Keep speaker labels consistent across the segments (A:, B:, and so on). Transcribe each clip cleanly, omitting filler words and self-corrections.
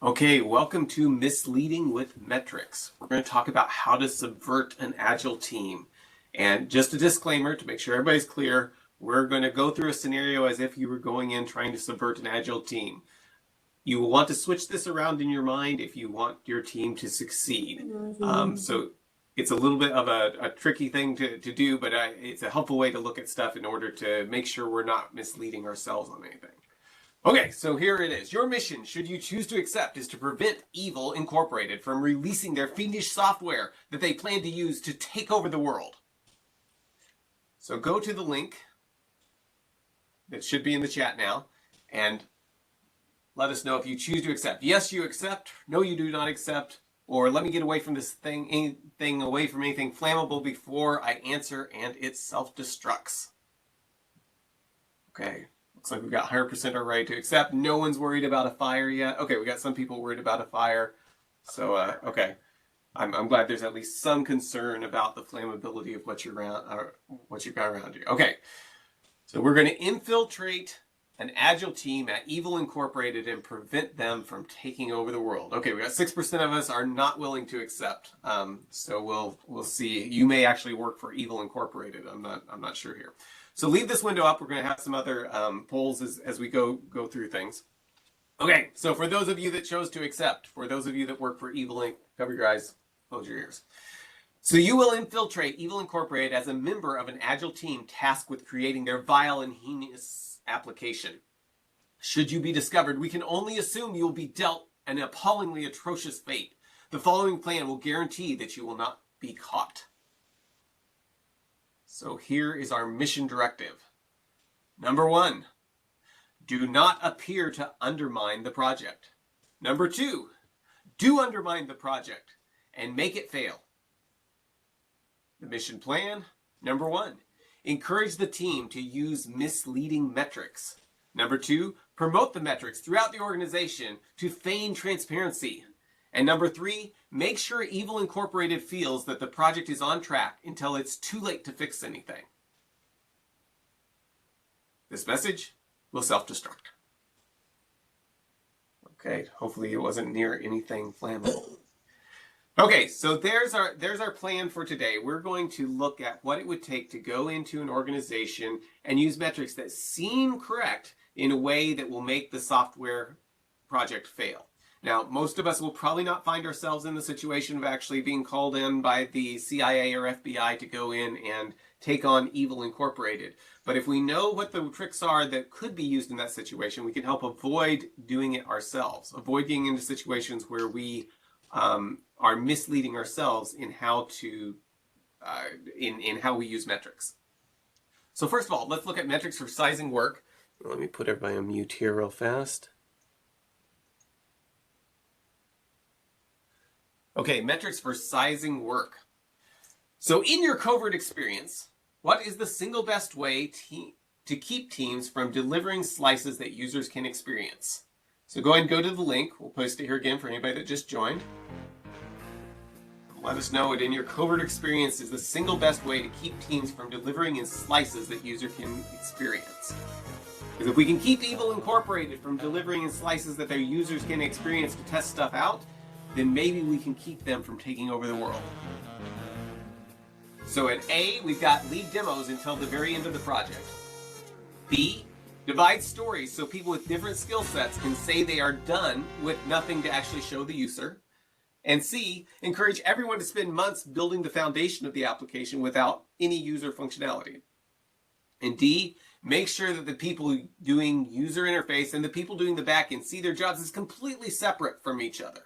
A: Okay, welcome to Misleading with Metrics. We're going to talk about how to subvert an agile team. And just a disclaimer to make sure everybody's clear, we're going to go through a scenario as if you were going in trying to subvert an agile team. You will want to switch this around in your mind if you want your team to succeed. So it's a little bit of a tricky thing to do, but it's a helpful way to look at stuff in order to make sure we're not misleading ourselves on anything. Okay, so here it is. Your mission, should you choose to accept, is to prevent Evil Incorporated from releasing their fiendish software that they plan to use to take over the world. So go to the link that should be in the chat now and let us know if you choose to accept. Yes, you accept. No, you do not accept. Or let me get away from this thing, anything away from anything flammable before I answer and it self-destructs. Okay. Looks like we've got 100% are ready to accept. No one's worried about a fire yet. Okay, we got some people worried about a fire. So, okay. I'm glad there's at least some concern about the flammability of what you've got around you. Okay, so we're going to infiltrate an agile team at Evil Incorporated and prevent them from taking over the world. Okay, we got 6% of us are not willing to accept. So we'll see. You may actually work for Evil Incorporated. I'm not sure here. So leave this window up. We're going to have some other polls as we go through things. Okay, so for those of you that chose to accept, for those of you that work for Evil Inc., cover your eyes, close your ears. So you will infiltrate Evil Incorporated as a member of an agile team tasked with creating their vile and heinous application. Should you be discovered, we can only assume you will be dealt an appallingly atrocious fate. The following plan will guarantee that you will not be caught. So here is our mission directive. Number 1, do not appear to undermine the project. Number 2, do undermine the project and make it fail. The mission plan, number 1, encourage the team to use misleading metrics. Number 2, promote the metrics throughout the organization to feign transparency. And number 3, make sure Evil Incorporated feels that the project is on track until it's too late to fix anything. This message will self-destruct. Okay, hopefully it wasn't near anything flammable. Okay, so there's our plan for today. We're going to look at what it would take to go into an organization and use metrics that seem correct in a way that will make the software project fail. Now, most of us will probably not find ourselves in the situation of actually being called in by the CIA or FBI to go in and take on Evil Incorporated. But if we know what the tricks are that could be used in that situation, we can help avoid doing it ourselves, avoid getting into situations where we are misleading ourselves in how to in how we use metrics. So first of all, let's look at metrics for sizing work. Let me put everybody on mute here real fast. Okay, metrics for sizing work. So in your covert experience, what is the single best way to keep teams from delivering slices that users can experience? So go ahead and go to the link. We'll post it here again for anybody that just joined. Let us know what in your covert experience is the single best way to keep teams from delivering in slices that user can experience. Because if we can keep Evil Incorporated from delivering in slices that their users can experience to test stuff out, then maybe we can keep them from taking over the world. So at A, we've got lead demos until the very end of the project. B, divide stories so people with different skill sets can say they are done with nothing to actually show the user. And C, encourage everyone to spend months building the foundation of the application without any user functionality. And D, make sure that the people doing user interface and the people doing the backend see their jobs as completely separate from each other.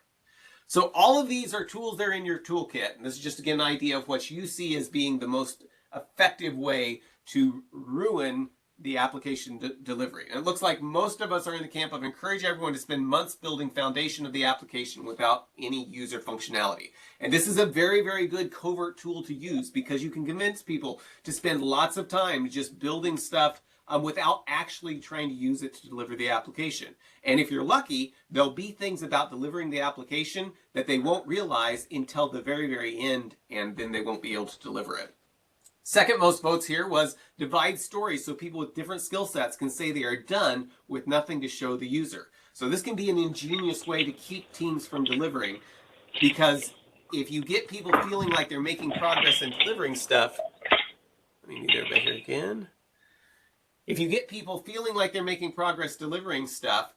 A: So all of these are tools that are in your toolkit. And this is just, again, an idea of what you see as being the most effective way to ruin the application delivery. And it looks like most of us are in the camp of encourage everyone to spend months building foundation of the application without any user functionality. And this is a very, very good covert tool to use because you can convince people to spend lots of time just building stuff without actually trying to use it to deliver the application. And if you're lucky, there'll be things about delivering the application that they won't realize until the very, very end, and then they won't be able to deliver it. Second most votes here was divide stories so people with different skill sets can say they are done with nothing to show the user. So this can be an ingenious way to keep teams from delivering, because if you get people feeling like they're making progress and delivering stuff, let me mute everybody here again. If you get people feeling like they're making progress delivering stuff,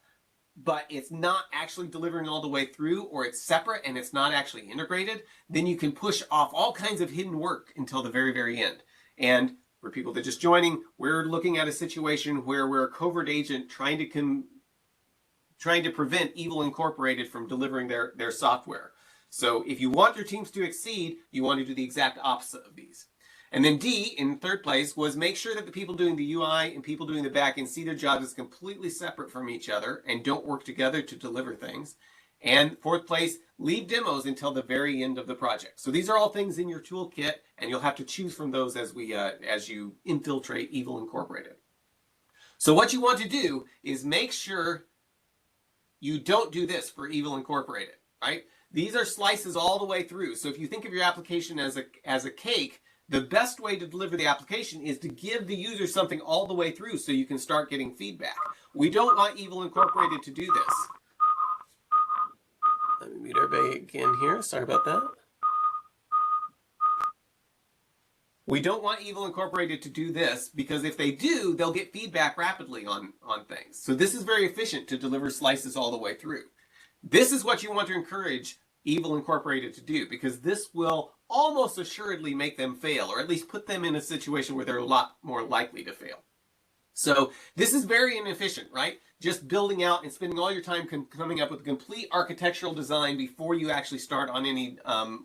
A: but it's not actually delivering all the way through, or it's separate and it's not actually integrated, then you can push off all kinds of hidden work until the very, very end. And for people that are just joining, we're looking at a situation where we're a covert agent trying to prevent Evil Incorporated from delivering their software. So if you want your teams to exceed, you want to do the exact opposite of these. And then D, in third place, was make sure that the people doing the UI and people doing the backend see their jobs as completely separate from each other and don't work together to deliver things. And fourth place, leave demos until the very end of the project. So these are all things in your toolkit, and you'll have to choose from those as you infiltrate Evil Incorporated. So what you want to do is make sure you don't do this for Evil Incorporated, right? These are slices all the way through. So if you think of your application as a cake, the best way to deliver the application is to give the user something all the way through so you can start getting feedback. We don't want Evil Incorporated to do this. Let me mute everybody again here. Sorry about that. We don't want Evil Incorporated to do this, because if they do, they'll get feedback rapidly on things. So this is very efficient to deliver slices all the way through. This is what you want to encourage Evil Incorporated to do, because this will almost assuredly make them fail, or at least put them in a situation where they're a lot more likely to fail. So this is very inefficient, right? Just building out and spending all your time coming up with a complete architectural design before you actually start on any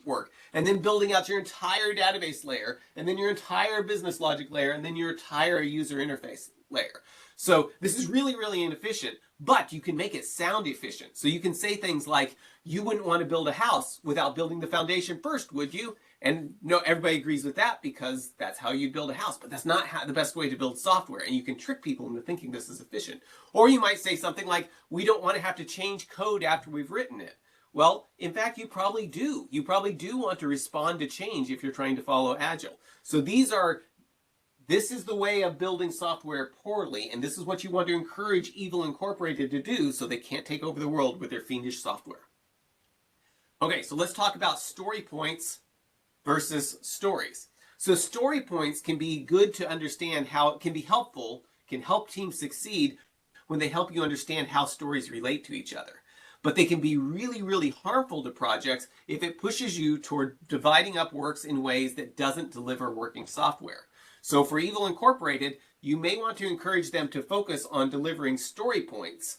A: work. And then building out your entire database layer, and then your entire business logic layer, and then your entire user interface layer. So this is really, really inefficient, but you can make it sound efficient. So you can say things like, you wouldn't want to build a house without building the foundation first, would you? And no, everybody agrees with that, because that's how you build a house, but that's not the best way to build software. And you can trick people into thinking this is efficient. Or you might say something like, we don't want to have to change code after we've written it. Well, in fact, you probably do. You probably do want to respond to change if you're trying to follow Agile. So this is the way of building software poorly, and this is what you want to encourage Evil Incorporated to do so they can't take over the world with their fiendish software. Okay, so let's talk about story points versus stories. So story points can be good to understand how it can be helpful, can help teams succeed when they help you understand how stories relate to each other. But they can be really, really harmful to projects if it pushes you toward dividing up works in ways that doesn't deliver working software. So for Evil Incorporated, you may want to encourage them to focus on delivering story points,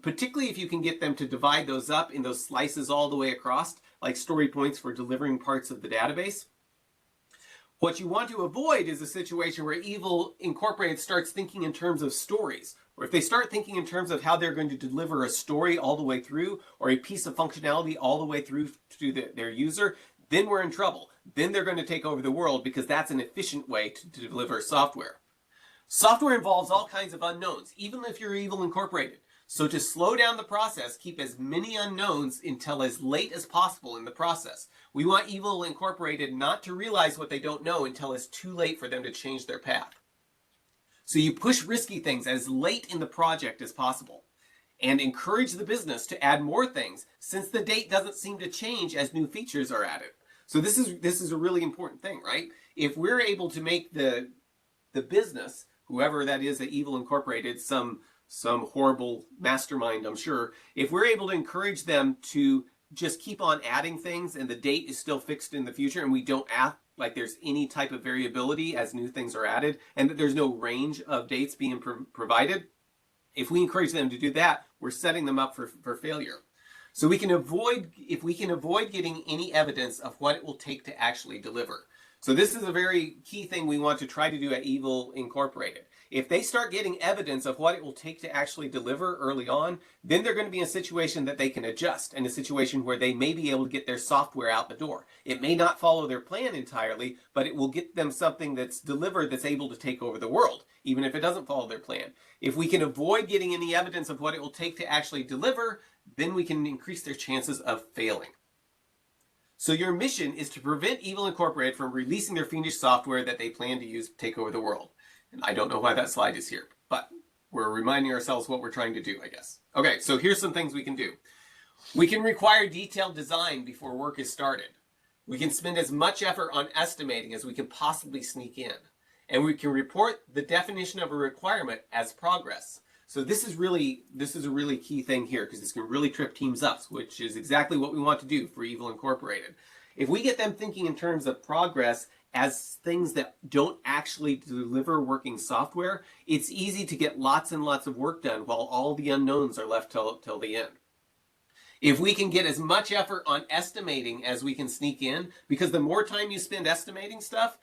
A: particularly if you can get them to divide those up in those slices all the way across, like story points for delivering parts of the database. What you want to avoid is a situation where Evil Incorporated starts thinking in terms of stories, or if they start thinking in terms of how they're going to deliver a story all the way through, or a piece of functionality all the way through to their user, then we're in trouble. Then they're going to take over the world, because that's an efficient way to deliver software. Software involves all kinds of unknowns, even if you're Evil Incorporated. So to slow down the process, keep as many unknowns until as late as possible in the process. We want Evil Incorporated not to realize what they don't know until it's too late for them to change their path. So you push risky things as late in the project as possible, and encourage the business to add more things, since the date doesn't seem to change as new features are added. So this is a really important thing, right? If we're able to make the business, whoever that is at Evil Incorporated, some horrible mastermind, I'm sure, if we're able to encourage them to just keep on adding things and the date is still fixed in the future, and we don't act like there's any type of variability as new things are added, and that there's no range of dates being provided, if we encourage them to do that, we're setting them up for failure. So if we can avoid getting any evidence of what it will take to actually deliver. So this is a very key thing we want to try to do at Evil Incorporated. If they start getting evidence of what it will take to actually deliver early on, then they're going to be in a situation that they can adjust, and a situation where they may be able to get their software out the door. It may not follow their plan entirely, but it will get them something that's delivered that's able to take over the world, even if it doesn't follow their plan. If we can avoid getting any evidence of what it will take to actually deliver, then we can increase their chances of failing. So your mission is to prevent Evil Incorporated from releasing their fiendish software that they plan to use to take over the world. And I don't know why that slide is here, but We're reminding ourselves what we're trying to do, I guess. Okay, so here's some things we can do. We can require detailed design before work is started. We can spend as much effort on estimating as we can possibly sneak in. And we can report the definition of a requirement as progress. So this is a really key thing here, because this can really trip teams up, which is exactly what we want to do for Evil Incorporated. If we get them thinking in terms of progress as things that don't actually deliver working software, it's easy to get lots and lots of work done while all the unknowns are left till the end. If we can get as much effort on estimating as we can sneak in, because the more time you spend estimating stuff,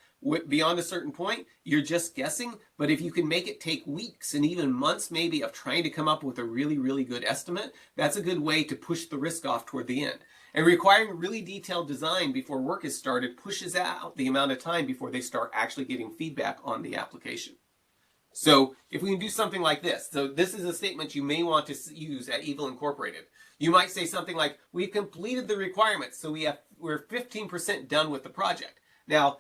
A: beyond a certain point, you're just guessing. But if you can make it take weeks and even months maybe of trying to come up with a really, really good estimate, that's a good way to push the risk off toward the end. And requiring really detailed design before work is started pushes out the amount of time before they start actually getting feedback on the application. So if we can do something like this, so this is a statement you may want to use at Evil Incorporated. You might say something like, we've completed the requirements, so we're 15% done with the project. Now,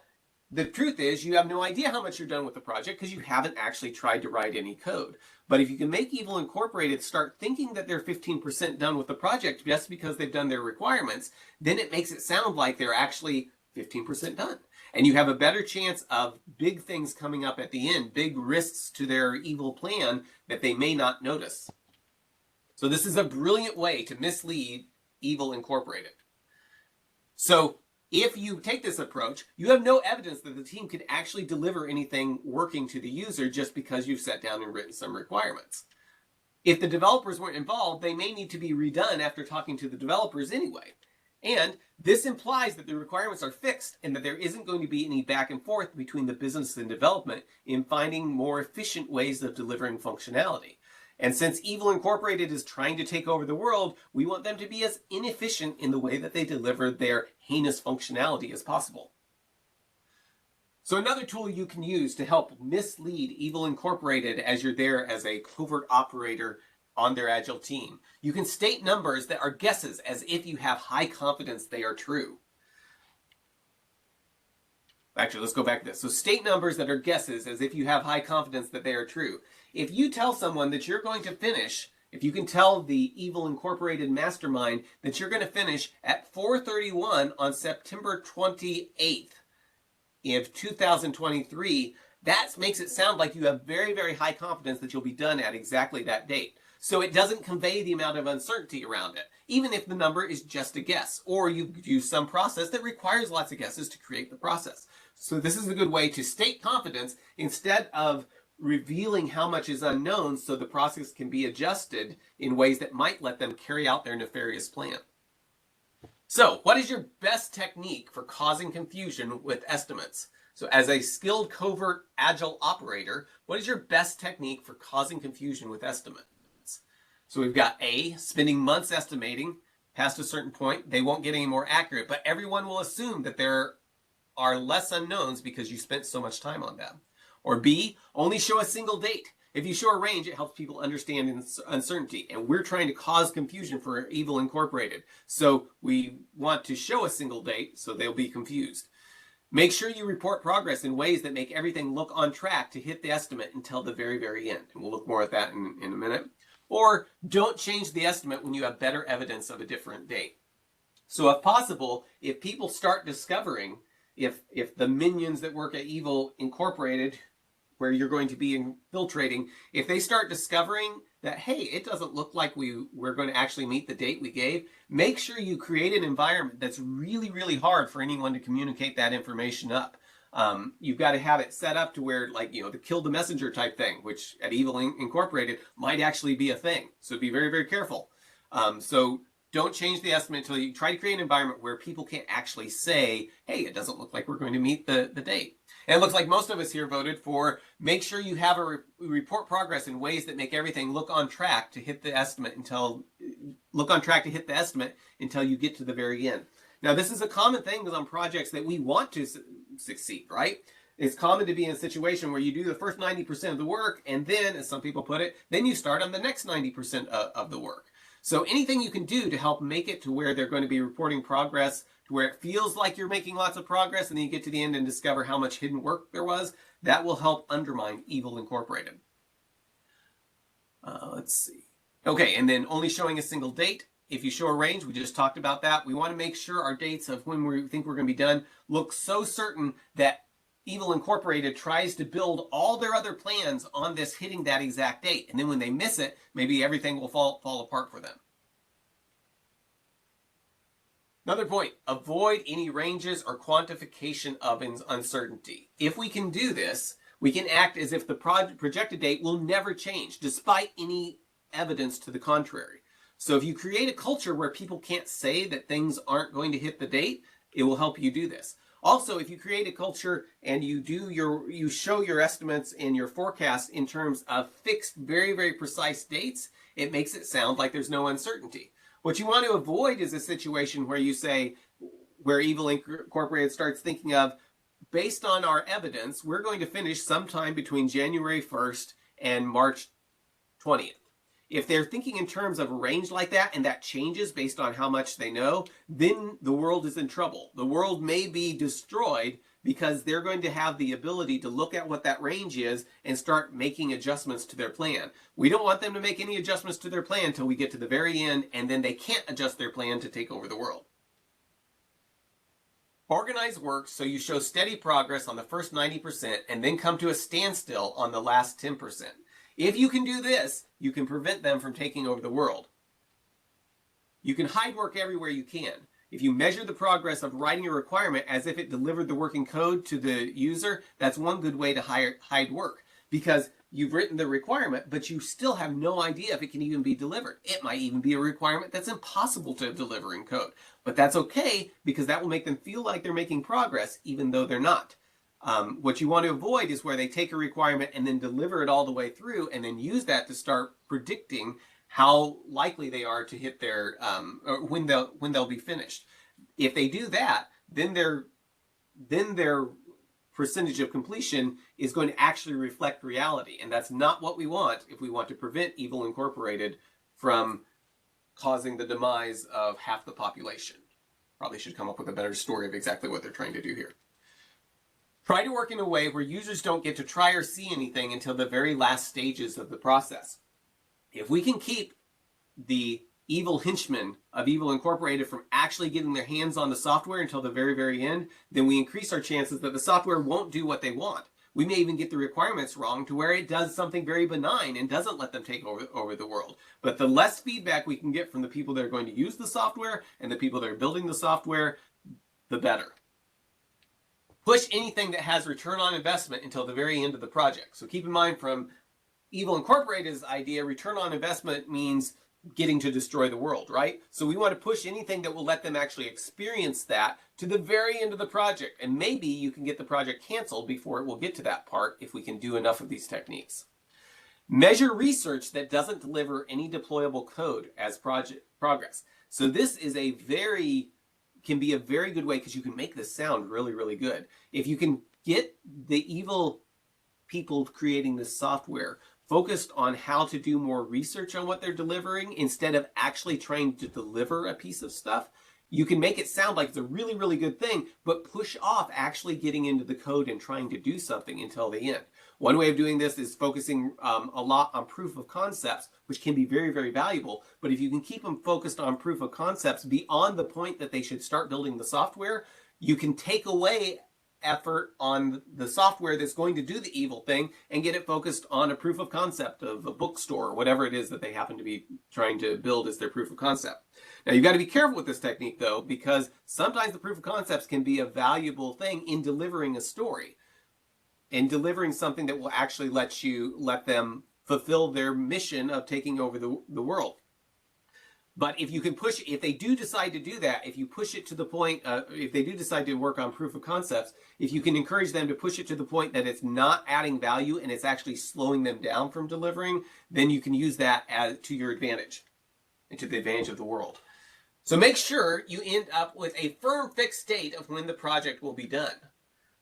A: the truth is you have no idea how much you're done with the project because you haven't actually tried to write any code. But if you can make Evil Incorporated start thinking that they're 15% done with the project just because they've done their requirements, then it makes it sound like they're actually 15% done. And you have a better chance of big things coming up at the end, big risks to their evil plan that they may not notice. So this is a brilliant way to mislead Evil Incorporated. So if you take this approach, you have no evidence that the team could actually deliver anything working to the user just because you've sat down and written some requirements. If the developers weren't involved, they may need to be redone after talking to the developers anyway. And this implies that the requirements are fixed and that there isn't going to be any back and forth between the business and development in finding more efficient ways of delivering functionality. And since Evil Incorporated is trying to take over the world, we want them to be as inefficient in the way that they deliver their heinous functionality as possible. So another tool you can use to help mislead Evil Incorporated as you're there as a covert operator on their agile team. You can state numbers that are guesses as if you have high confidence they are true. Actually, let's go back to this. So state numbers that are guesses as if you have high confidence that they are true. If you tell someone that you're going to finish, if you can tell the Evil Incorporated mastermind that you're going to finish at 4:31 on September 28th of 2023, that makes it sound like you have very, very high confidence that you'll be done at exactly that date. So it doesn't convey the amount of uncertainty around it, even if the number is just a guess, or you use some process that requires lots of guesses to create the process. So this is a good way to state confidence instead of revealing how much is unknown so the process can be adjusted in ways that might let them carry out their nefarious plan. So what is your best technique for causing confusion with estimates? So as a skilled covert agile operator, what is your best technique for causing confusion with estimates? So we've got A, spending months estimating. Past a certain point, they won't get any more accurate, but everyone will assume that there are less unknowns because you spent so much time on them. Or B, only show a single date. If you show a range, it helps people understand uncertainty. And we're trying to cause confusion for Evil Incorporated. So we want to show a single date so they'll be confused. Make sure you report progress in ways that make everything look on track to hit the estimate until the very, very end. And we'll look more at that in a minute. Or don't change the estimate when you have better evidence of a different date. So if possible, if people start discovering, if the minions that work at Evil Incorporated, where you're going to be infiltrating, if they start discovering that, hey, it doesn't look like we're going to actually meet the date we gave, make sure you create an environment that's really, really hard for anyone to communicate that information up. You've got to have it set up to where, like, the kill the messenger type thing, which at Evil Incorporated might actually be a thing. So be very, very careful. So don't change the estimate until you try to create an environment where people can't actually say, hey, it doesn't look like we're going to meet the date. And it looks like most of us here voted for make sure you have a report progress in ways that make everything look on track to hit the estimate until you get to the very end. Now, this is a common thing on projects that we want to succeed, right? It's common to be in a situation where you do the first 90% of the work, and then, as some people put it, then you start on the next 90% of the work. So anything you can do to help make it to where they're going to be reporting progress, to where it feels like you're making lots of progress, and then you get to the end and discover how much hidden work there was, that will help undermine Evil Incorporated. Let's see. Okay, and then only showing a single date. If you show a range, we just talked about that. We want to make sure our dates of when we think we're going to be done look so certain that Evil Incorporated tries to build all their other plans on this hitting that exact date. And then when they miss it, maybe everything will fall apart for them. Another point, avoid any ranges or quantification of uncertainty. If we can do this, we can act as if the projected date will never change, despite any evidence to the contrary. So if you create a culture where people can't say that things aren't going to hit the date, it will help you do this. Also, if you create a culture and you show your estimates and your forecasts in terms of fixed, very, very precise dates, it makes it sound like there's no uncertainty. What you want to avoid is a situation where you say, where Evil Incorporated starts thinking of, based on our evidence, we're going to finish sometime between January 1st and March 20th. If they're thinking in terms of a range like that, and that changes based on how much they know, then the world is in trouble. The world may be destroyed because they're going to have the ability to look at what that range is and start making adjustments to their plan. We don't want them to make any adjustments to their plan until we get to the very end, and then they can't adjust their plan to take over the world. Organize work so you show steady progress on the first 90% and then come to a standstill on the last 10%. If you can do this, you can prevent them from taking over the world. You can hide work everywhere you can. If you measure the progress of writing a requirement as if it delivered the working code to the user, that's one good way to hide work, because you've written the requirement, but you still have no idea if it can even be delivered. It might even be a requirement that's impossible to deliver in code, but that's okay, because that will make them feel like they're making progress even though they're not. What you want to avoid is where they take a requirement and then deliver it all the way through and then use that to start predicting how likely they are to hit their, or when they'll be finished. If they do that, then their percentage of completion is going to actually reflect reality. And that's not what we want if we want to prevent Evil Incorporated from causing the demise of half the population. Probably should come up with a better story of exactly what they're trying to do here. Try to work in a way where users don't get to try or see anything until the very last stages of the process. If we can keep the evil henchmen of Evil Incorporated from actually getting their hands on the software until the very, very end, then we increase our chances that the software won't do what they want. We may even get the requirements wrong to where it does something very benign and doesn't let them take over the world. But the less feedback we can get from the people that are going to use the software and the people that are building the software, the better. Push anything that has return on investment until the very end of the project. So keep in mind, from Evil Incorporated's idea, return on investment means getting to destroy the world, right? So we want to push anything that will let them actually experience that to the very end of the project. And maybe you can get the project canceled before it will get to that part if we can do enough of these techniques. Measure research that doesn't deliver any deployable code as project progress. So this is can be a very good way, because you can make this sound really, really good. If you can get the evil people creating this software focused on how to do more research on what they're delivering instead of actually trying to deliver a piece of stuff, you can make it sound like it's a really, really good thing, but push off actually getting into the code and trying to do something until the end. One way of doing this is focusing a lot on proof of concepts, which can be very, very valuable. But if you can keep them focused on proof of concepts beyond the point that they should start building the software, you can take away effort on the software that's going to do the evil thing and get it focused on a proof of concept of a bookstore or whatever it is that they happen to be trying to build as their proof of concept. Now, you've got to be careful with this technique, though, because sometimes the proof of concepts can be a valuable thing in delivering a story and delivering something that will actually let them fulfill their mission of taking over the world. But if you can push, if they do decide to do that, if you push it to the point, if they do decide to work on proof of concepts, if you can encourage them to push it to the point that it's not adding value and it's actually slowing them down from delivering, then you can use that to your advantage and to the advantage of the world. So make sure you end up with a firm fixed date of when the project will be done.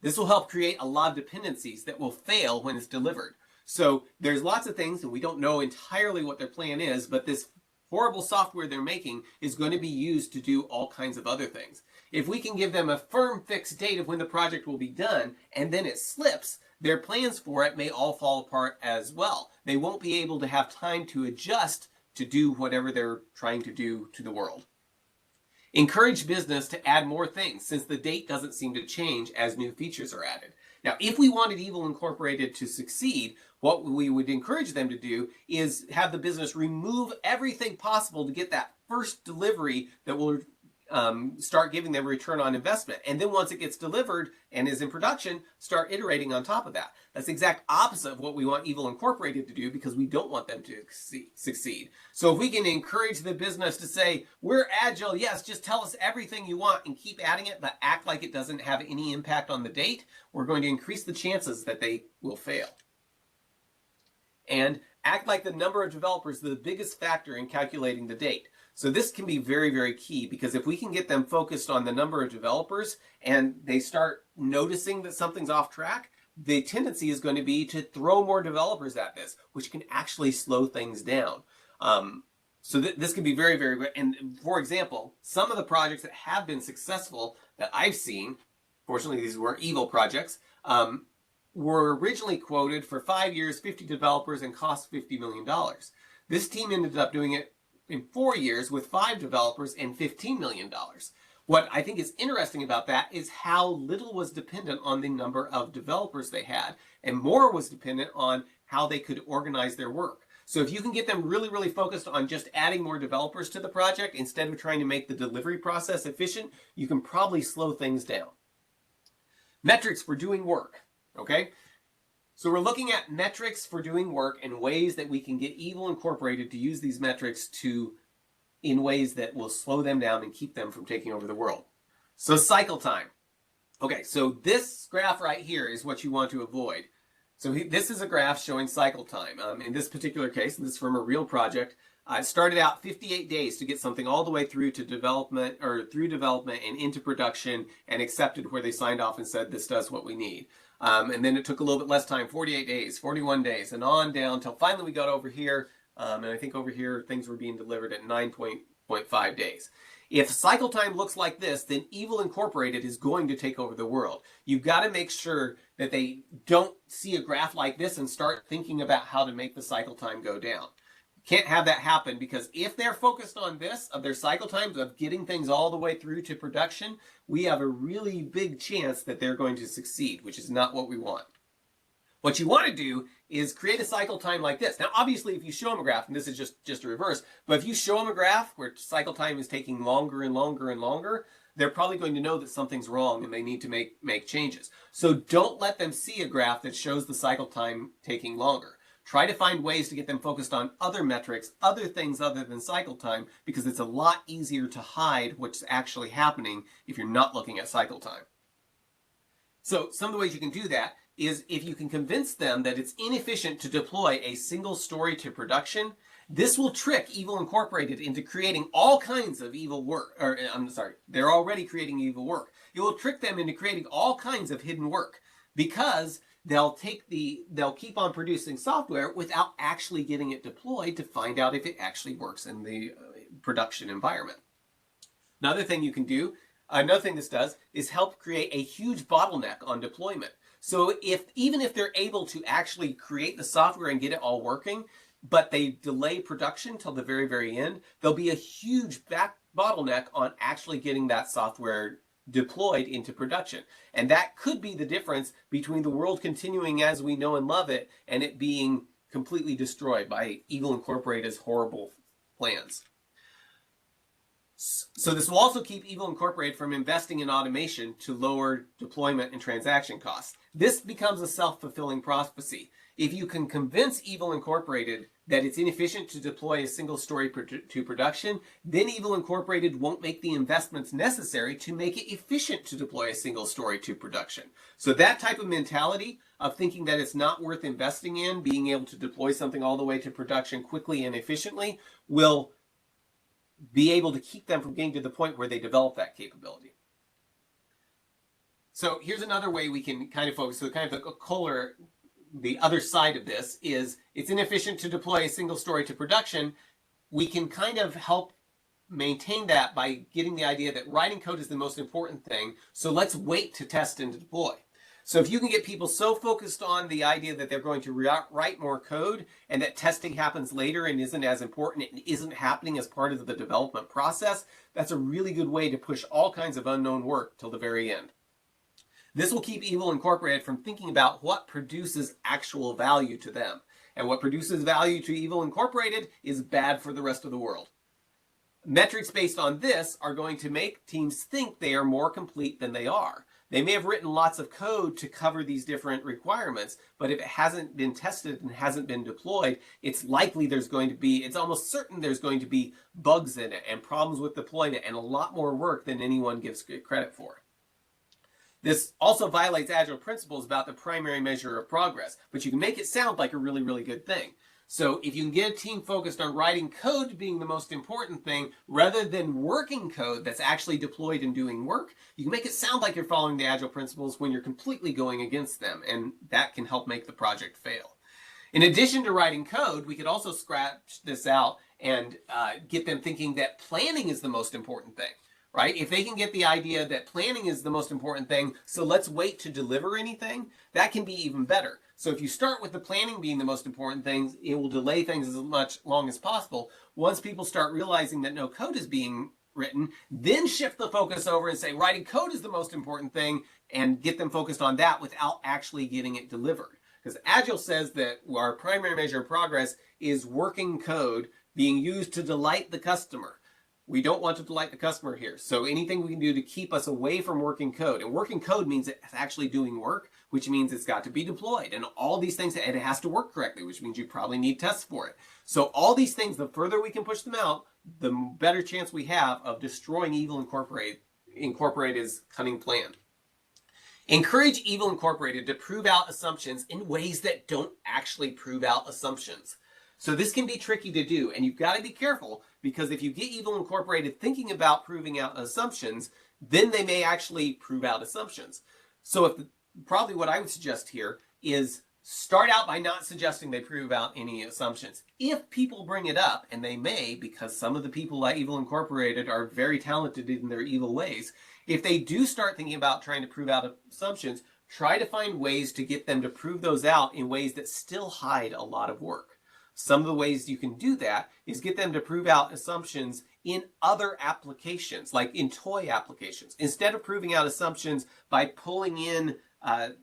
A: This will help create a lot of dependencies that will fail when it's delivered. So there's lots of things, and we don't know entirely what their plan is, but this horrible software they're making is going to be used to do all kinds of other things. If we can give them a firm fixed date of when the project will be done, and then it slips, their plans for it may all fall apart as well. They won't be able to have time to adjust to do whatever they're trying to do to the world. Encourage business to add more things, since the date doesn't seem to change as new features are added. Now, if we wanted Evil Incorporated to succeed, what we would encourage them to do is have the business remove everything possible to get that first delivery that will start giving them return on investment. And then once it gets delivered and is in production, start iterating on top of that. That's the exact opposite of what we want Evil Incorporated to do, because we don't want them to succeed. So if we can encourage the business to say, we're agile, yes, just tell us everything you want and keep adding it, but act like it doesn't have any impact on the date, we're going to increase the chances that they will fail. And act like the number of developers is the biggest factor in calculating the date. So this can be very, very key, because if we can get them focused on the number of developers and they start noticing that something's off track, the tendency is going to be to throw more developers at this, which can actually slow things down. So this can be very, very good. And for example, some of the projects that have been successful that I've seen, fortunately these were evil projects, were originally quoted for 5 years, 50 developers, and cost $50 million. This team ended up doing it in 4 years with 5 developers and $15 million. What I think is interesting about that is how little was dependent on the number of developers they had, and more was dependent on how they could organize their work. So if you can get them really, really focused on just adding more developers to the project instead of trying to make the delivery process efficient, you can probably slow things down. Metrics for doing work, okay? So we're looking at metrics for doing work and ways that we can get Evil Incorporated to use these metrics in ways that will slow them down and keep them from taking over the world. So cycle time. Okay, so this graph right here is what you want to avoid. So this is a graph showing cycle time. In this particular case, and this is from a real project, it started out 58 days to get something all the way through to development, or through development and into production, and accepted, where they signed off and said, this does what we need. And then it took a little bit less time, 48 days, 41 days, and on down until finally we got over here. And I think over here things were being delivered at 9.5 days. If cycle time looks like this, then Evil Incorporated is going to take over the world. You've got to make sure that they don't see a graph like this and start thinking about how to make the cycle time go down. Can't have that happen, because if they're focused on this, of their cycle times, of getting things all the way through to production, we have a really big chance that they're going to succeed, which is not what we want. What you want to do is create a cycle time like this. Now, obviously, if you show them a graph, and this is just a reverse, but if you show them a graph where cycle time is taking longer and longer and longer, they're probably going to know that something's wrong and they need to make changes. So don't let them see a graph that shows the cycle time taking longer. Try to find ways to get them focused on other metrics, other things other than cycle time, because it's a lot easier to hide what's actually happening if you're not looking at cycle time. So some of the ways you can do that is if you can convince them that it's inefficient to deploy a single story to production, this will trick Evil Incorporated into creating all kinds of evil work. Or I'm sorry, they're already creating evil work. It will trick them into creating all kinds of hidden work, because they'll keep on producing software without actually getting it deployed to find out if it actually works in the production environment. Another thing this does is help create a huge bottleneck on deployment. So even if they're able to actually create the software and get it all working, but they delay production till the very, very end, there'll be a huge bottleneck on actually getting that software deployed into production. And that could be the difference between the world continuing as we know and love it and it being completely destroyed by Evil Incorporated's horrible plans. So this will also keep Evil Incorporated from investing in automation to lower deployment and transaction costs. This becomes a self-fulfilling prophecy. If you can convince Evil Incorporated that it's inefficient to deploy a single story to production, then Evil Incorporated won't make the investments necessary to make it efficient to deploy a single story to production. So that type of mentality of thinking that it's not worth investing in, being able to deploy something all the way to production quickly and efficiently, will be able to keep them from getting to the point where they develop that capability. So here's another way we can kind of focus. So kind of the other side of this is it's inefficient to deploy a single story to production. We can kind of help maintain that by getting the idea that writing code is the most important thing. So let's wait to test and to deploy. So if you can get people so focused on the idea that they're going to write more code and that testing happens later and isn't as important and isn't happening as part of the development process, that's a really good way to push all kinds of unknown work till the very end. This will keep Evil Incorporated from thinking about what produces actual value to them. And what produces value to Evil Incorporated is bad for the rest of the world. Metrics based on this are going to make teams think they are more complete than they are. They may have written lots of code to cover these different requirements, but if it hasn't been tested and hasn't been deployed, it's almost certain there's going to be bugs in it and problems with deploying it and a lot more work than anyone gives credit for. This also violates Agile principles about the primary measure of progress, but you can make it sound like a really, really good thing. So if you can get a team focused on writing code being the most important thing, rather than working code that's actually deployed and doing work, you can make it sound like you're following the Agile principles when you're completely going against them, and that can help make the project fail. In addition to writing code, we could also scratch this out and get them thinking that planning is the most important thing. Right? If they can get the idea that planning is the most important thing, so let's wait to deliver anything, that can be even better. So if you start with the planning being the most important thing, it will delay things as much long as possible. Once people start realizing that no code is being written, then shift the focus over and say writing code is the most important thing and get them focused on that without actually getting it delivered. Because Agile says that our primary measure of progress is working code being used to delight the customer. We don't want to delight the customer here. So anything we can do to keep us away from working code. And working code means it's actually doing work, which means it's got to be deployed. And all these things, and it has to work correctly, which means you probably need tests for it. So all these things, the further we can push them out, the better chance we have of destroying Evil Incorporated's cunning plan. Encourage Evil Incorporated to prove out assumptions in ways that don't actually prove out assumptions. So this can be tricky to do, and you've got to be careful, because if you get Evil Incorporated thinking about proving out assumptions, then they may actually prove out assumptions. So probably what I would suggest here is start out by not suggesting they prove out any assumptions. If people bring it up, and they may, because some of the people at Evil Incorporated are very talented in their evil ways, if they do start thinking about trying to prove out assumptions, try to find ways to get them to prove those out in ways that still hide a lot of work. Some of the ways you can do that is get them to prove out assumptions in other applications, like in toy applications. Instead of proving out assumptions by pulling in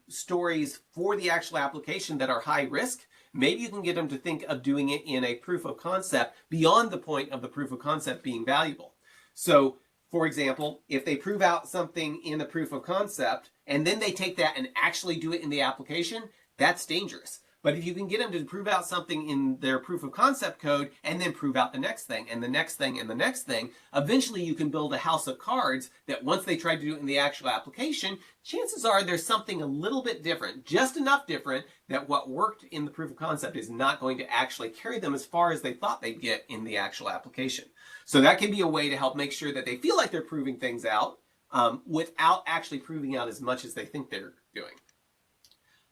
A: stories for the actual application that are high risk, maybe you can get them to think of doing it in a proof of concept beyond the point of the proof of concept being valuable. So, for example, if they prove out something in the proof of concept and then they take that and actually do it in the application, that's dangerous. But if you can get them to prove out something in their proof of concept code and then prove out the next thing and the next thing and the next thing, eventually you can build a house of cards that once they try to do it in the actual application, chances are there's something a little bit different, just enough different that what worked in the proof of concept is not going to actually carry them as far as they thought they'd get in the actual application. So that can be a way to help make sure that they feel like they're proving things out without actually proving out as much as they think they're doing.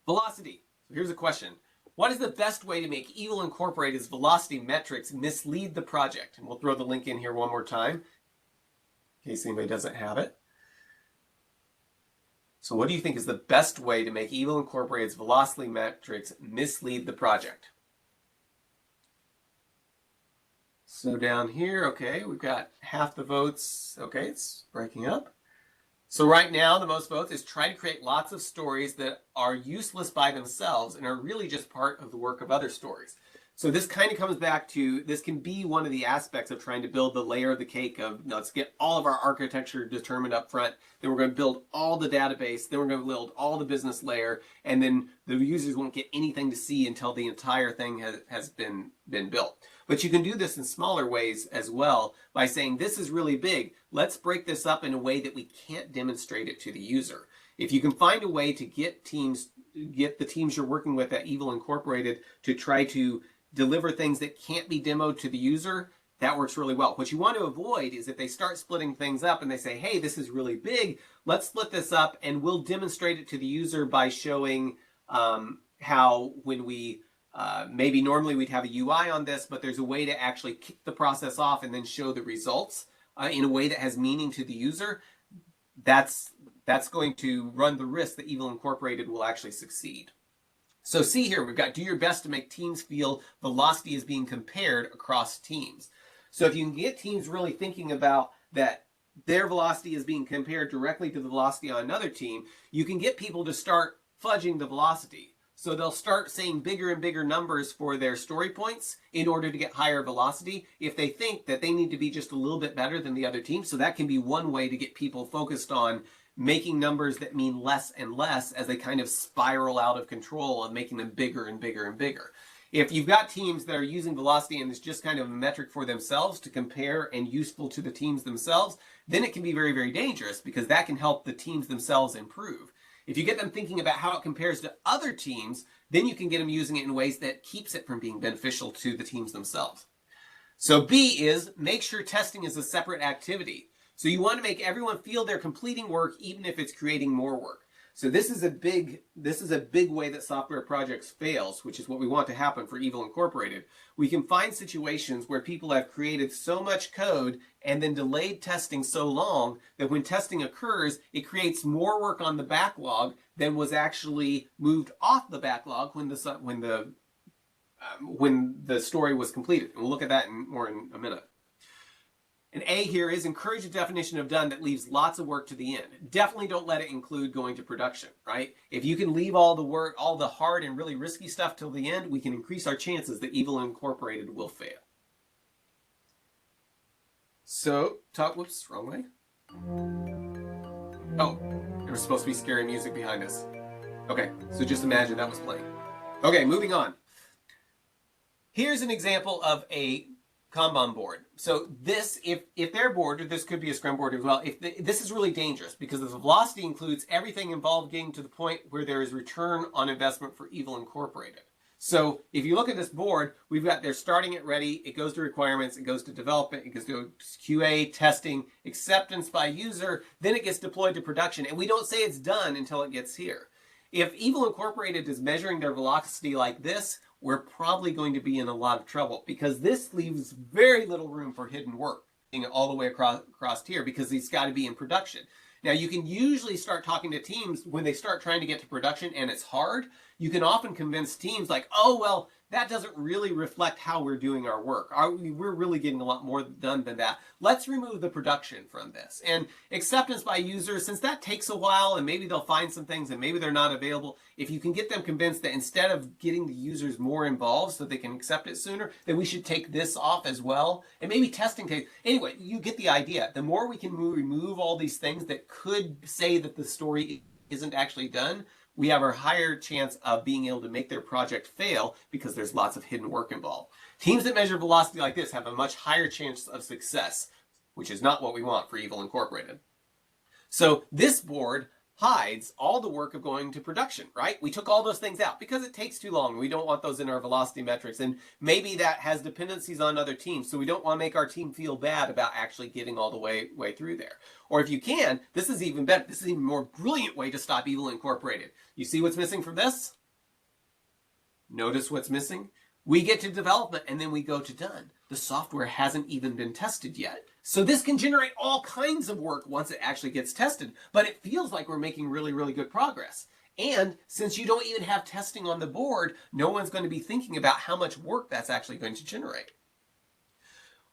A: Velocity. So here's a question. What is the best way to make Evil Incorporated's velocity metrics mislead the project? And we'll throw the link in here one more time in case anybody doesn't have it. So what do you think is the best way to make Evil Incorporated's velocity metrics mislead the project? So down here, okay, we've got half the votes. Okay, it's breaking up. So right now, the most votes is try to create lots of stories that are useless by themselves and are really just part of the work of other stories. So this kind of comes back to, this can be one of the aspects of trying to build the layer of the cake of, let's get all of our architecture determined up front, then we're going to build all the database, then we're going to build all the business layer, and then the users won't get anything to see until the entire thing has been built. But you can do this in smaller ways as well by saying, this is really big. Let's break this up in a way that we can't demonstrate it to the user. If you can find a way to get the teams you're working with at Evil Incorporated to try to deliver things that can't be demoed to the user, that works really well. What you want to avoid is if they start splitting things up and they say, hey, this is really big, let's split this up and we'll demonstrate it to the user by showing how when we maybe normally we'd have a UI on this, but there's a way to actually kick the process off and then show the results in a way that has meaning to the user. That's that's going to run the risk that Evil Incorporated will actually succeed. So see here, we've got do your best to make teams feel velocity is being compared across teams. So if you can get teams really thinking about that their velocity is being compared directly to the velocity on another team, you can get people to start fudging the velocity. So they'll start saying bigger and bigger numbers for their story points in order to get higher velocity if they think that they need to be just a little bit better than the other team. So that can be one way to get people focused on making numbers that mean less and less as they kind of spiral out of control and making them bigger and bigger and bigger. If you've got teams that are using velocity and it's just kind of a metric for themselves to compare and useful to the teams themselves, then it can be very, very dangerous because that can help the teams themselves improve. If you get them thinking about how it compares to other teams, then you can get them using it in ways that keeps it from being beneficial to the teams themselves. So B is make sure testing is a separate activity. So you want to make everyone feel they're completing work even if it's creating more work. So this is a big way that software projects fails, which is what we want to happen for Evil Incorporated. We can find situations where people have created so much code and then delayed testing so long that when testing occurs, it creates more work on the backlog than was actually moved off the backlog when the story was completed. And we'll look at that more in a minute. And A here is encourage a definition of done that leaves lots of work to the end. Definitely don't let it include going to production, right? If you can leave all the work, all the hard and really risky stuff till the end, we can increase our chances that Evil Incorporated will fail. So, whoops, wrong way. Oh, there was supposed to be scary music behind us. Okay, so just imagine that was playing. Okay, moving on. Here's an example of a Kanban board. So this, if they're board, or this could be a Scrum board as well, this is really dangerous because the velocity includes everything involved getting to the point where there is return on investment for Evil Incorporated. So if you look at this board, we've got they're starting it ready, it goes to requirements, it goes to development, it goes to QA, testing, acceptance by user, then it gets deployed to production, and we don't say it's done until it gets here. If Evil Incorporated is measuring their velocity like this, we're probably going to be in a lot of trouble because this leaves very little room for hidden work all the way across here because it's got to be in production. Now, you can usually start talking to teams when they start trying to get to production and it's hard. You can often convince teams like, oh, well, that doesn't really reflect how we're doing our work. We're really getting a lot more done than that. Let's remove the production from this. And acceptance by users, since that takes a while and maybe they'll find some things and maybe they're not available, if you can get them convinced that instead of getting the users more involved so they can accept it sooner, then we should take this off as well. And maybe testing takes, anyway, you get the idea. The more we can remove all these things that could say that the story isn't actually done, we have a higher chance of being able to make their project fail because there's lots of hidden work involved. Teams that measure velocity like this have a much higher chance of success, which is not what we want for Evil Incorporated. So this board hides all the work of going to production, right? We took all those things out because it takes too long. We don't want those in our velocity metrics. And maybe that has dependencies on other teams. So we don't want to make our team feel bad about actually getting all the way through there. Or if you can, this is even better. This is an even more brilliant way to stop Evil Incorporated. You see what's missing from this? Notice what's missing? We get to development and then we go to done. The software hasn't even been tested yet. So this can generate all kinds of work once it actually gets tested, but it feels like we're making really, really good progress. And since you don't even have testing on the board, no one's going to be thinking about how much work that's actually going to generate.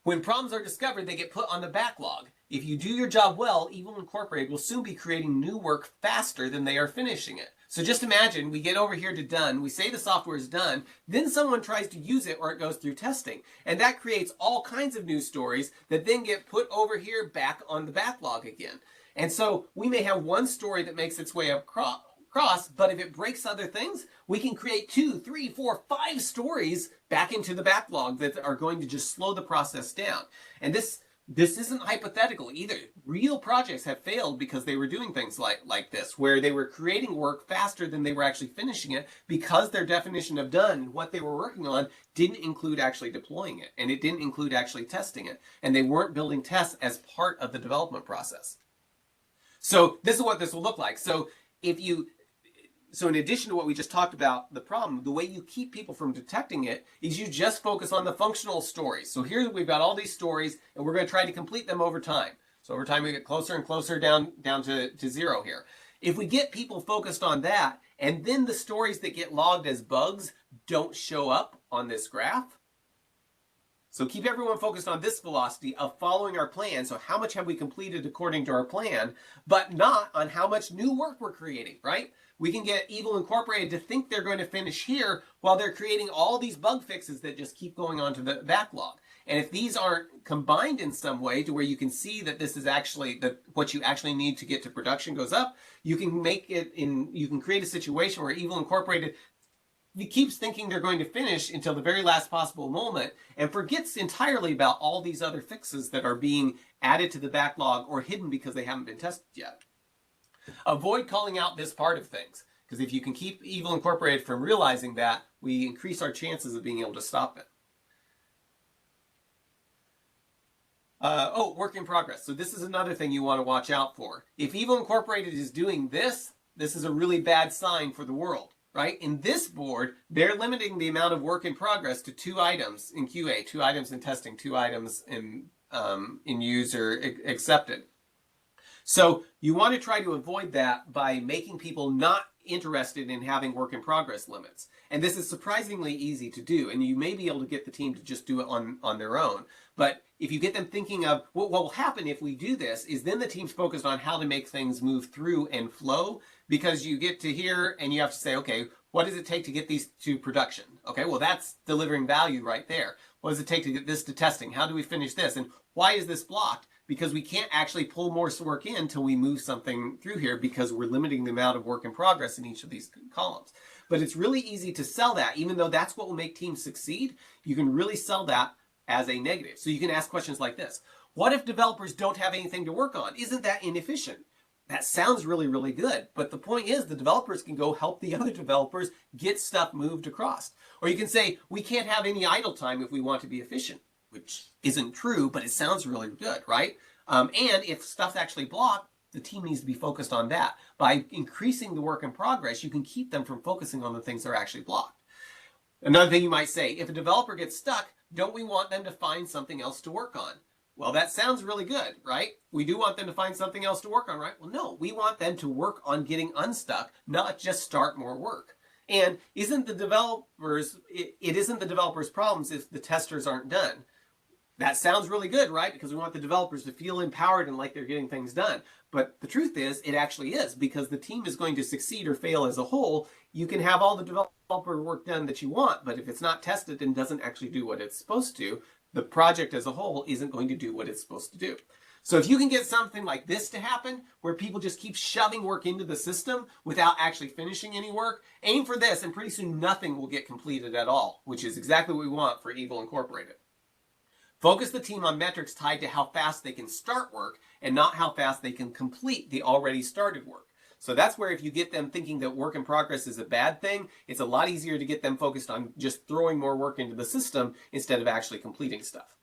A: When problems are discovered, they get put on the backlog. If you do your job well, Evil Incorporated will soon be creating new work faster than they are finishing it. So just imagine we get over here to done, we say the software is done, then someone tries to use it or it goes through testing. And that creates all kinds of new stories that then get put over here back on the backlog again. And so we may have one story that makes its way across, but if it breaks other things, we can create 2, 3, 4, 5 stories back into the backlog that are going to just slow the process down. And this isn't hypothetical either. Real projects have failed because they were doing things like this, where they were creating work faster than they were actually finishing it because their definition of done, what they were working on, didn't include actually deploying it, and it didn't include actually testing it, and they weren't building tests as part of the development process. So this is what this will look like. So in addition to what we just talked about, the problem, the way you keep people from detecting it is you just focus on the functional stories. So here we've got all these stories and we're going to try to complete them over time. So over time, we get closer and closer down to 0 here. If we get people focused on that, and then the stories that get logged as bugs don't show up on this graph, so keep everyone focused on this velocity of following our plan. So how much have we completed according to our plan, but not on how much new work we're creating, right? We can get Evil Incorporated to think they're going to finish here while they're creating all these bug fixes that just keep going onto the backlog. And if these aren't combined in some way to where you can see that this is actually what you actually need to get to production goes up, you can you can create a situation where Evil Incorporated keeps thinking they're going to finish until the very last possible moment and forgets entirely about all these other fixes that are being added to the backlog or hidden because they haven't been tested yet. Avoid calling out this part of things, because if you can keep Evil Incorporated from realizing that, we increase our chances of being able to stop it. Work in progress. So this is another thing you want to watch out for. If Evil Incorporated is doing this, this is a really bad sign for the world, right? In this board, they're limiting the amount of work in progress to 2 items in QA, 2 items in testing, 2 items in user accepted. So you want to try to avoid that by making people not interested in having work in progress limits. And this is surprisingly easy to do, and you may be able to get the team to just do it on their own. But if you get them thinking of what will happen if we do this, is then the team's focused on how to make things move through and flow, because you get to here and you have to say, okay, what does it take to get these to production? Okay, well, that's delivering value right there. What does it take to get this to testing? How do we finish this? And why is this blocked? Because we can't actually pull more work in until we move something through here, because we're limiting the amount of work in progress in each of these columns. But it's really easy to sell that, even though that's what will make teams succeed. You can really sell that as a negative. So you can ask questions like this. What if developers don't have anything to work on? Isn't that inefficient? That sounds really, really good. But the point is the developers can go help the other developers get stuff moved across. Or you can say, we can't have any idle time if we want to be efficient, which isn't true, but it sounds really good, right? And if stuff's actually blocked, the team needs to be focused on that. By increasing the work in progress, you can keep them from focusing on the things that are actually blocked. Another thing you might say, if a developer gets stuck, don't we want them to find something else to work on? Well, that sounds really good, right? We do want them to find something else to work on, right? Well, no, we want them to work on getting unstuck, not just start more work. And it isn't the developers' problems if the testers aren't done. That sounds really good, right? Because we want the developers to feel empowered and like they're getting things done. But the truth is, it actually is, because the team is going to succeed or fail as a whole. You can have all the developer work done that you want, but if it's not tested and doesn't actually do what it's supposed to, the project as a whole isn't going to do what it's supposed to do. So if you can get something like this to happen, where people just keep shoving work into the system without actually finishing any work, aim for this, and pretty soon nothing will get completed at all, which is exactly what we want for Evil Incorporated. Focus the team on metrics tied to how fast they can start work and not how fast they can complete the already started work. So that's where if you get them thinking that work in progress is a bad thing, it's a lot easier to get them focused on just throwing more work into the system instead of actually completing stuff.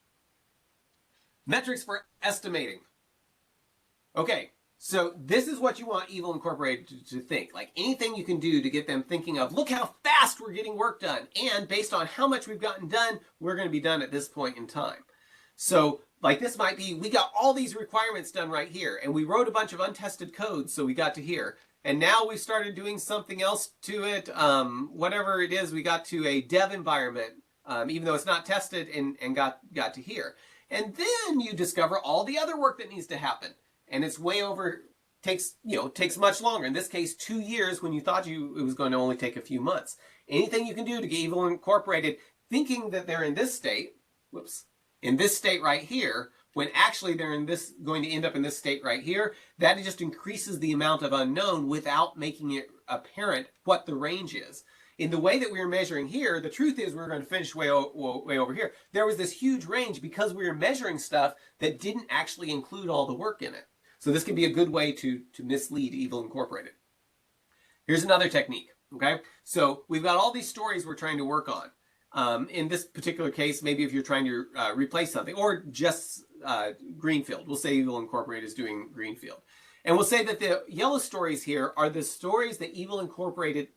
A: Metrics for estimating. Okay, so this is what you want Evil Incorporated to think. Like anything you can do to get them thinking of, look how fast we're getting work done. And based on how much we've gotten done, we're going to be done at this point in time. So like this might be, we got all these requirements done right here, and we wrote a bunch of untested code, so we got to here. And now we started doing something else to it, whatever it is, we got to a dev environment, even though it's not tested, and got to here. And then you discover all the other work that needs to happen. And it's way over, takes much longer. In this case, 2 years when you thought it was going to only take a few months. Anything you can do to get Evil Incorporated thinking that they're in this state, in this state right here, when actually they're going to end up in this state right here, that just increases the amount of unknown without making it apparent what the range is. In the way that we were measuring here, the truth is we're going to finish way over here. There was this huge range because we were measuring stuff that didn't actually include all the work in it. So this can be a good way to mislead Evil Incorporated. Here's another technique, okay? So we've got all these stories we're trying to work on. In this particular case, maybe if you're trying to replace something, or just Greenfield. We'll say Evil Incorporated is doing Greenfield. And we'll say that the yellow stories here are the stories that Evil Incorporated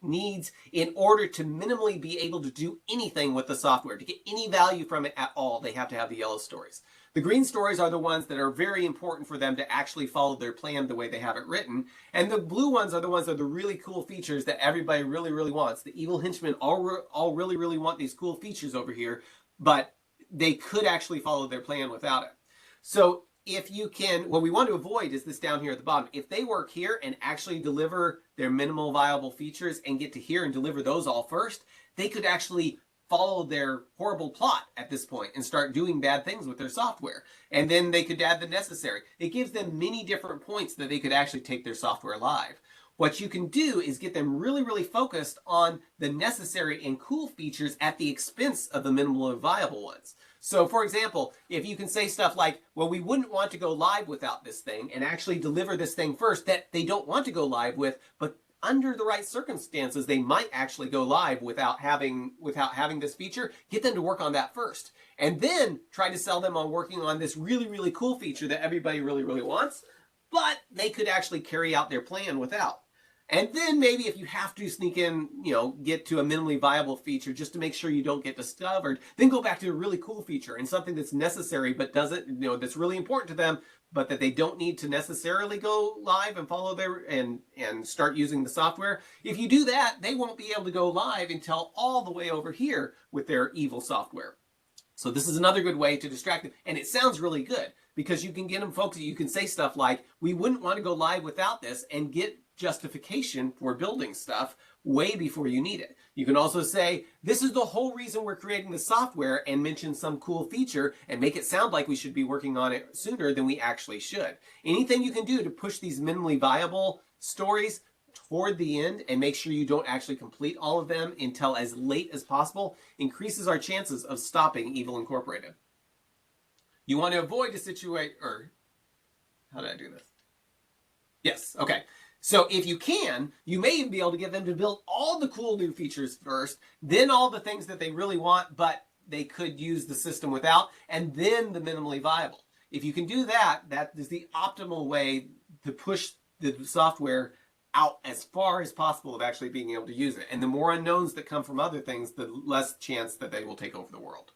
A: needs in order to minimally be able to do anything with the software. To get any value from it at all, they have to have the yellow stories. The green stories are the ones that are very important for them to actually follow their plan the way they have it written. And the blue ones are the ones that are the really cool features that everybody really, really wants. The evil henchmen all really, really want these cool features over here, but they could actually follow their plan without it. So if you can, what we want to avoid is this down here at the bottom. If they work here and actually deliver their minimal viable features and get to here and deliver those all first, they could actually follow their horrible plot at this point and start doing bad things with their software. And then they could add the necessary. It gives them many different points that they could actually take their software live. What you can do is get them really, really focused on the necessary and cool features at the expense of the minimally viable ones. So for example, if you can say stuff like, well, we wouldn't want to go live without this thing and actually deliver this thing first that they don't want to go live with, but under the right circumstances, they might actually go live without having this feature. Get them to work on that first. And then try to sell them on working on this really, really cool feature that everybody really, really wants, but they could actually carry out their plan without. And then maybe if you have to sneak in, get to a minimally viable feature just to make sure you don't get discovered, then go back to a really cool feature and something that's necessary but doesn't, that's really important to them, but that they don't need to necessarily go live and follow their and start using the software. If you do that, they won't be able to go live until all the way over here with their evil software. So this is another good way to distract them. And it sounds really good because you can get them focused. You can say stuff like, we wouldn't want to go live without this, and get justification for building stuff way before you need it. You can also say, this is the whole reason we're creating the software, and mention some cool feature and make it sound like we should be working on it sooner than we actually should. Anything you can do to push these minimally viable stories toward the end and make sure you don't actually complete all of them until as late as possible increases our chances of stopping Evil Incorporated. You want to avoid a situation, or how did I do this? Yes, okay. So if you can, you may even be able to get them to build all the cool new features first, then all the things that they really want, but they could use the system without, and then the minimally viable. If you can do that, that is the optimal way to push the software out as far as possible of actually being able to use it. And the more unknowns that come from other things, the less chance that they will take over the world.